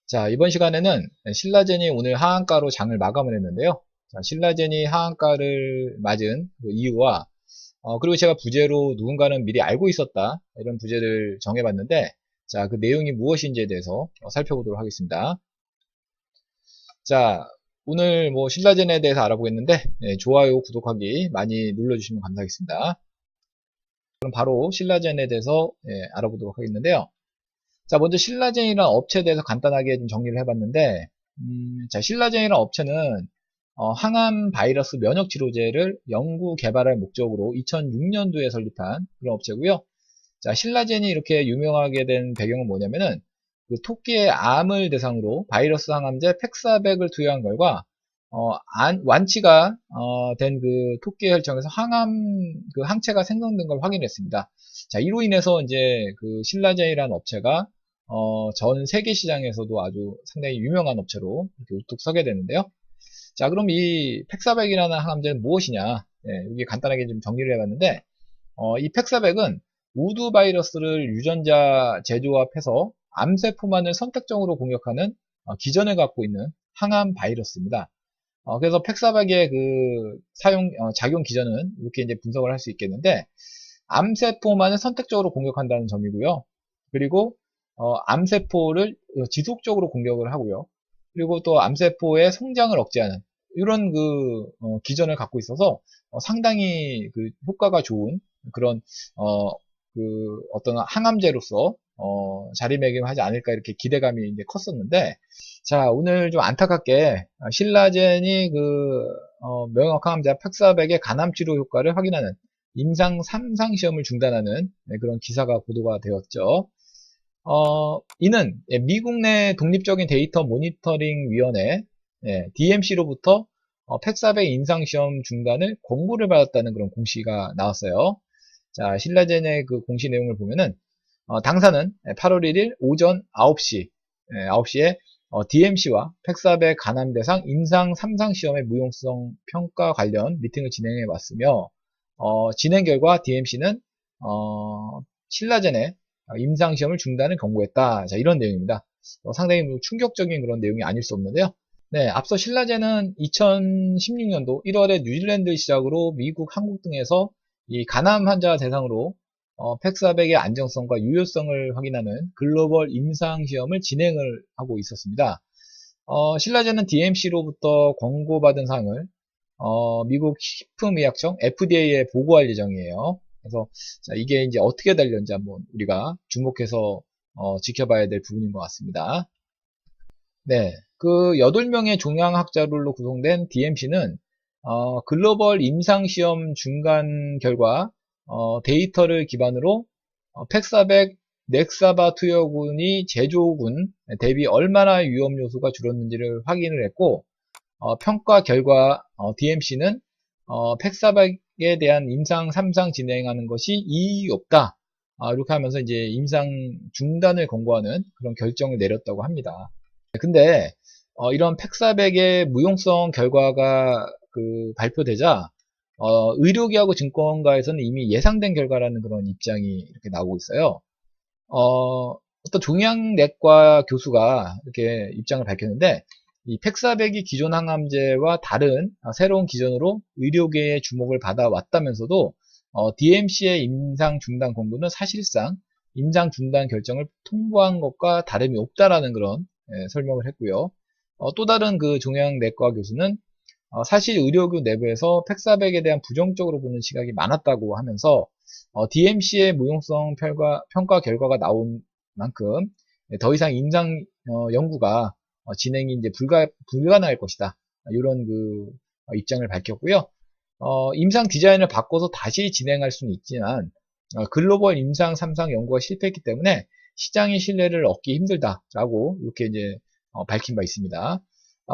자, 이번 시간에는 신라젠이 오늘 하한가로 장을 마감을 했는데요. 자, 신라젠이 하한가를 맞은 그 이유와 그리고 제가 부제로 누군가는 미리 알고 있었다 이런 부제를 정해봤는데, 자, 그 내용이 무엇인지에 대해서 살펴보도록 하겠습니다. 자, 오늘 뭐 신라젠에 대해서 알아보겠는데, 좋아요, 구독하기 많이 눌러주시면 감사하겠습니다. 그럼 바로 신라젠에 대해서 알아보도록 하겠는데요. 자, 먼저 신라젠이라는 업체에 대해서 간단하게 좀 정리를 해봤는데, 자, 신라젠이라는 업체는 항암 바이러스 면역 치료제를 연구 개발할 목적으로 2006년도에 설립한 그런 업체고요. 자, 신라젠이 이렇게 유명하게 된 배경은 뭐냐면은 그 토끼의 암을 대상으로 바이러스 항암제 팩사백을 투여한 결과 완치가 된 그 토끼의 혈청에서 항암 그 항체가 생성된 걸 확인했습니다. 자, 이로 인해서 이제 그 신라젠이라는 업체가 전 세계 시장에서도 아주 상당히 유명한 업체로 이렇게 우뚝 서게 되는데요. 자, 그럼 이 팩사백이라는 항암제는 무엇이냐? 여기 간단하게 좀 정리를 해봤는데, 이 팩사백은 우드 바이러스를 유전자 재조합해서 암세포만을 선택적으로 공격하는 기전을 갖고 있는 항암 바이러스입니다. 그래서 팩사백의 그 작용 기전은 이렇게 이제 분석을 할 수 있겠는데, 암세포만을 선택적으로 공격한다는 점이고요. 그리고 암세포를 지속적으로 공격을 하고요. 그리고 또 암세포의 성장을 억제하는 이런 그 기전을 갖고 있어서 상당히 그 효과가 좋은 그런 그 어떤 항암제로서 자리매김하지 않을까 이렇게 기대감이 이제 컸었는데, 자, 오늘 좀 안타깝게 신라젠이 그 명확항암제 팩사백의 간암치료 효과를 확인하는 임상 3상 시험을 중단하는 그런 기사가 보도가 되었죠. 이는 미국 내 독립적인 데이터 모니터링 위원회 DMC로부터 팩사백 임상시험 중단을 권고를 받았다는 그런 공시가 나왔어요. 자, 신라젠의 그 공시 내용을 보면은 당사는 8월 1일 오전 9시, 9시에 DMC와 팩사백 간암 대상 임상 3상 시험의 무용성 평가 관련 미팅을 진행해 왔으며, 진행 결과 DMC는 신라젠의 임상시험을 중단을 경고했다. 자, 이런 내용입니다. 상당히 충격적인 그런 내용이 아닐 수 없는데요. 네, 앞서 신라젠은 2016년도 1월에 뉴질랜드 시작으로 미국, 한국 등에서 이 간암 환자 대상으로 팩사백의 안정성과 유효성을 확인하는 글로벌 임상시험을 진행을 하고 있었습니다. 신라젠은 DMC로부터 권고받은 사항을 미국 식품의약청 FDA에 보고할 예정이에요. 그래서 자, 이게 이제 어떻게 될는지 한번 우리가 주목해서 지켜봐야 될 부분인 것 같습니다. 네, 그 8명의 종양학자들로 구성된 DMC는 글로벌 임상시험 중간 결과 데이터를 기반으로 팩사백 넥사바 투여군이 제조군 대비 얼마나 위험 요소가 줄었는지를 확인을 했고, 평가 결과 DMC는 팩사백에 대한 임상 3상 진행하는 것이 이익이 없다. 이렇게 하면서 이제 임상 중단을 권고하는 그런 결정을 내렸다고 합니다. 근데 이런 팩사백의 무용성 결과가 그 발표되자 의료기하고 증권가에서는 이미 예상된 결과라는 그런 입장이 이렇게 나오고 있어요. 어떤 종양내과 교수가 이렇게 입장을 밝혔는데, 이 팩사백이 기존 항암제와 다른 새로운 기전으로 의료계의 주목을 받아왔다면서도 DMC의 임상 중단 권고는 사실상 임상 중단 결정을 통보한 것과 다름이 없다라는 그런 설명을 했고요. 또 다른 그 종양내과 교수는 사실 의료교 내부에서 팩사백에 대한 부정적으로 보는 시각이 많았다고 하면서 DMC의 무용성 평가 결과가 나온 만큼 더 이상 임상 연구가 진행이 이제 불가능할 것이다. 이런 그 입장을 밝혔고요. 임상 디자인을 바꿔서 다시 진행할 수는 있지만 글로벌 임상 3상 연구가 실패했기 때문에 시장의 신뢰를 얻기 힘들다라고 이렇게 이제 밝힌 바 있습니다.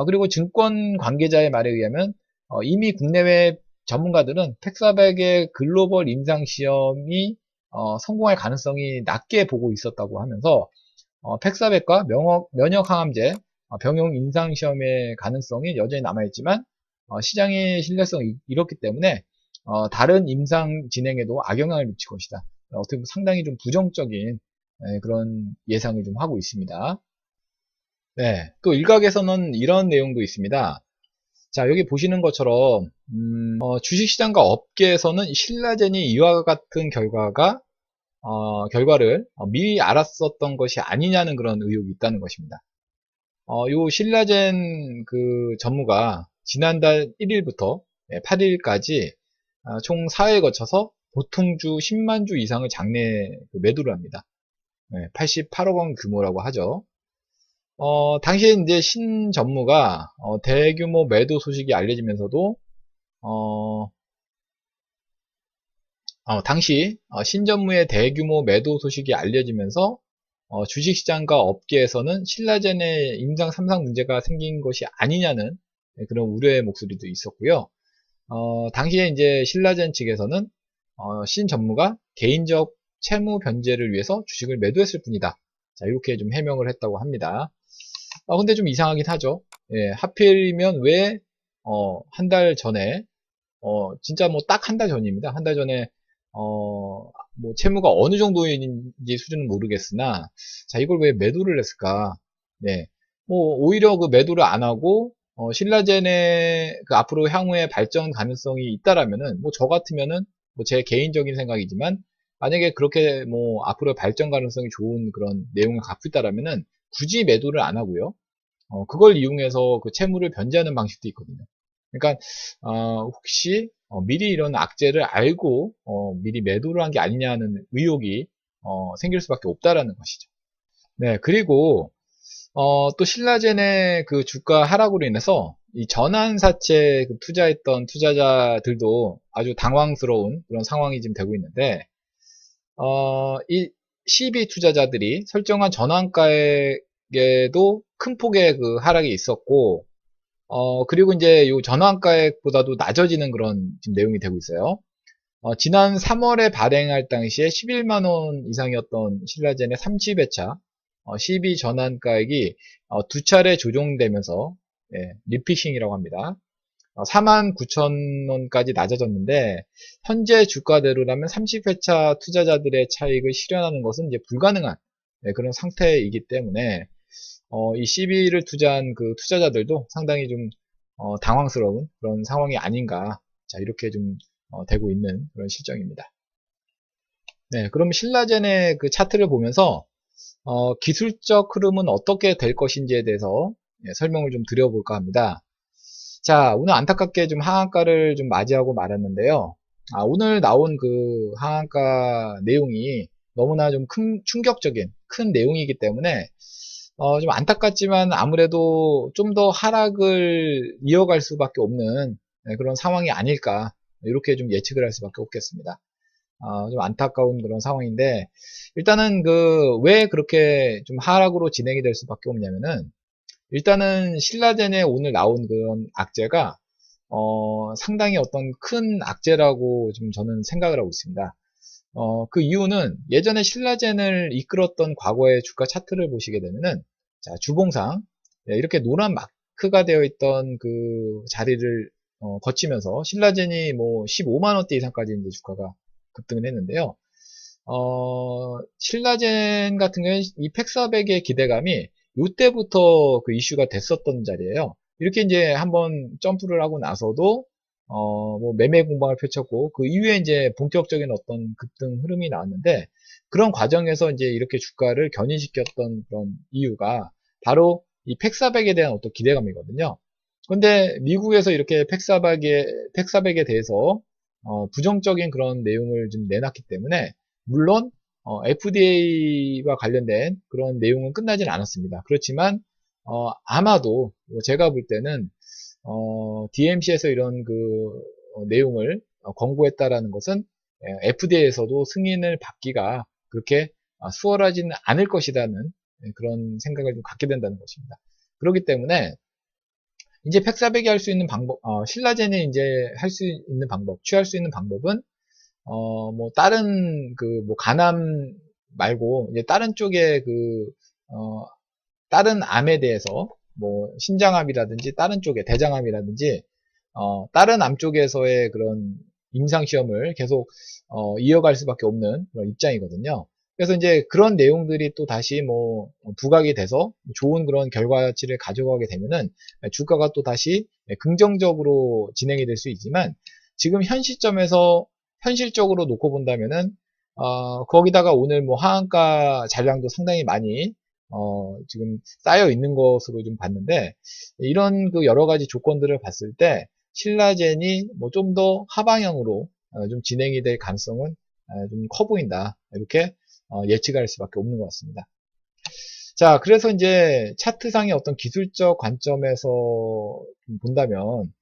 그리고 증권 관계자의 말에 의하면 이미 국내외 전문가들은 팩사백의 글로벌 임상 시험이 성공할 가능성이 낮게 보고 있었다고 하면서 팩사백과 면역 항암제 병용 임상 시험의 가능성이 여전히 남아있지만 시장의 신뢰성이 이렇기 때문에 다른 임상 진행에도 악영향을 미칠 것이다. 어떻게 보면 상당히 좀 부정적인 그런 예상을 좀 하고 있습니다. 네, 또 일각에서는 이런 내용도 있습니다. 자, 여기 보시는 것처럼 주식시장과 업계에서는 신라젠이 이와 같은 결과를 미리 알았었던 것이 아니냐는 그런 의혹이 있다는 것입니다. 요 신라젠 그 전무가 지난달 1일부터 8일까지 총 4회 거쳐서 보통주 10만 주 이상을 장내 매도를 합니다. 88억 원 규모라고 하죠. 당시에 이제 신 전무가 대규모 매도 소식이 알려지면서도 어, 당시 신전무의 대규모 매도 소식이 알려지면서 주식시장과 업계에서는 신라젠의 임상 3상 문제가 생긴 것이 아니냐는 그런 우려의 목소리도 있었고요. 당시에 이제 신라젠 측에서는 신 전무가 개인적 채무 변제를 위해서 주식을 매도했을 뿐이다. 자, 이렇게 좀 해명을 했다고 합니다. 근데 좀 이상하긴 하죠. 예, 하필이면 왜, 한 달 전에, 진짜 뭐 딱 한 달 전입니다. 한 달 전에, 뭐 채무가 어느 정도인지 수준은 모르겠으나, 자, 이걸 왜 매도를 했을까? 네. 뭐, 오히려 그 매도를 안 하고, 신라젠의 그 앞으로 향후에 발전 가능성이 있다라면은, 뭐 저 같으면은, 뭐 제 개인적인 생각이지만, 만약에 그렇게 뭐 앞으로 발전 가능성이 좋은 그런 내용을 갖고 있다라면은, 굳이 매도를 안 하고요. 그걸 이용해서 그 채무를 변제하는 방식도 있거든요. 그러니까 혹시 미리 이런 악재를 알고 미리 매도를 한 게 아니냐는 의혹이 생길 수밖에 없다라는 것이죠. 네, 그리고 또 신라젠의 그 주가 하락으로 인해서 이 전환사채 투자했던 투자자들도 아주 당황스러운 그런 상황이 지금 되고 있는데 이 CB 투자자들이 설정한 전환가액에도 큰 폭의 그 하락이 있었고, 그리고 이제 요 전환가액보다도 낮아지는 그런 지금 내용이 되고 있어요. 지난 3월에 발행할 당시에 11만 원 이상이었던 신라젠의 30회차 12 전환가액이 두 차례 조정되면서 리피싱이라고 합니다. 49,000원까지 낮아졌는데 현재 주가대로라면 30회차 투자자들의 차익을 실현하는 것은 이제 불가능한 그런 상태이기 때문에 이 CB를 투자한 그 투자자들도 상당히 좀 당황스러운 그런 상황이 아닌가. 자, 이렇게 좀 되고 있는 그런 실정입니다. 네, 그럼 신라젠의 그 차트를 보면서 기술적 흐름은 어떻게 될 것인지에 대해서 설명을 좀 드려볼까 합니다. 자, 오늘 안타깝게 좀 하한가를 좀 맞이하고 말았는데요. 오늘 나온 그 하한가 내용이 너무나 좀 충격적인 큰 내용이기 때문에 좀 안타깝지만 아무래도 좀 더 하락을 이어갈 수밖에 없는 그런 상황이 아닐까 이렇게 좀 예측을 할 수밖에 없겠습니다. 좀 안타까운 그런 상황인데 일단은 그 왜 그렇게 좀 하락으로 진행이 될 수밖에 없냐면은 일단은 신라젠에 오늘 나온 그런 악재가 상당히 어떤 큰 악재라고 좀 저는 생각을 하고 있습니다. 그 이유는 예전에 신라젠을 이끌었던 과거의 주가 차트를 보시게 되면은 자, 주봉상 이렇게 노란 마크가 되어 있던 그 자리를 거치면서 신라젠이 뭐 15만 원대 이상까지 이제 주가가 급등을 했는데요. 신라젠 같은 경우에 이 팩400의 기대감이 이때부터 그 이슈가 됐었던 자리예요. 이렇게 이제 한번 점프를 하고 나서도 뭐 매매 공방을 펼쳤고 그 이후에 이제 본격적인 어떤 급등 흐름이 나왔는데 그런 과정에서 이제 이렇게 주가를 견인시켰던 그런 이유가 바로 이 팩400에 대한 어떤 기대감이거든요. 근데 미국에서 이렇게 팩400에 대해서 부정적인 그런 내용을 좀 내놨기 때문에 물론 FDA와 관련된 그런 내용은 끝나진 않았습니다. 그렇지만 아마도 제가 볼 때는 DMC에서 이런 그 내용을 권고했다라는 것은 FDA에서도 승인을 받기가 그렇게 수월하지는 않을 것이라는 그런 생각을 좀 갖게 된다는 것입니다. 그렇기 때문에 이제 팩400이 할 수 있는 방법, 신라젠이 이제 할 수 있는 방법, 취할 수 있는 방법은 뭐 다른 그 뭐 간암 말고 이제 다른 쪽에 그 다른 암에 대해서 뭐 신장암이라든지 다른 쪽에 대장암이라든지 다른 암 쪽에서의 그런 임상 시험을 계속 이어갈 수밖에 없는 그런 입장이거든요. 그래서 이제 그런 내용들이 또 다시 뭐 부각이 돼서 좋은 그런 결과치를 가져가게 되면은 주가가 또 다시 긍정적으로 진행이 될 수 있지만, 지금 현 시점에서 현실적으로 놓고 본다면은 거기다가 오늘 뭐 하한가 잔량도 상당히 많이 지금 쌓여 있는 것으로 좀 봤는데, 이런 그 여러 가지 조건들을 봤을 때 신라젠이 뭐 좀 더 하방향으로 좀 진행이 될 가능성은 좀 커 보인다, 이렇게 예측할 수밖에 없는 것 같습니다. 자, 그래서 이제 차트상의 어떤 기술적 관점에서 좀 본다면,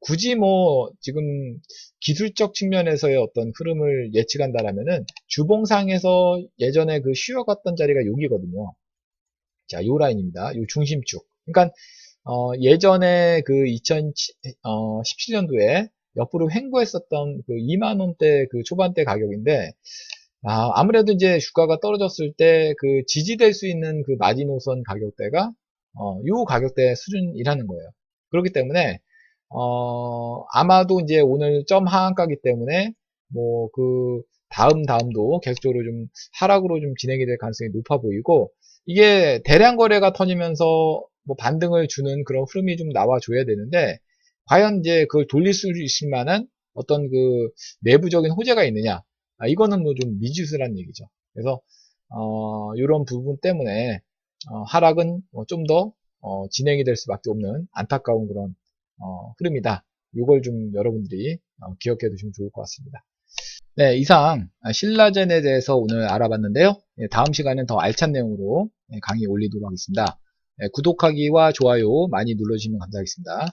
굳이 뭐 지금 기술적 측면에서의 어떤 흐름을 예측한다라면은 주봉상에서 예전에 그 쉬어갔던 자리가 여기거든요. 자, 요 라인입니다. 요 중심축. 그러니까 예전에 그 2017년도에 옆으로 횡보했었던 그 2만 원대 그 초반대 가격인데, 아무래도 이제 주가가 떨어졌을 때 그 지지될 수 있는 그 마지노선 가격대가 요 가격대 수준이라는 거예요. 그렇기 때문에 아마도 이제 오늘 점 하한가기 때문에 뭐 그 다음도 계속적으로 좀 하락으로 좀 진행이 될 가능성이 높아 보이고, 이게 대량 거래가 터지면서 뭐 반등을 주는 그런 흐름이 좀 나와줘야 되는데, 과연 이제 그걸 돌릴 수 있을 만한 어떤 그 내부적인 호재가 있느냐, 이거는 뭐 좀 미지수란 얘기죠. 그래서 이런 부분 때문에 하락은 좀 더 진행이 될 수밖에 없는 안타까운 그런 흐름이다. 이걸 좀 여러분들이 기억해 두시면 좋을 것 같습니다. 네, 이상 신라젠에 대해서 오늘 알아봤는데요. 다음 시간엔 더 알찬 내용으로 강의 올리도록 하겠습니다. 구독하기와 좋아요 많이 눌러주시면 감사하겠습니다.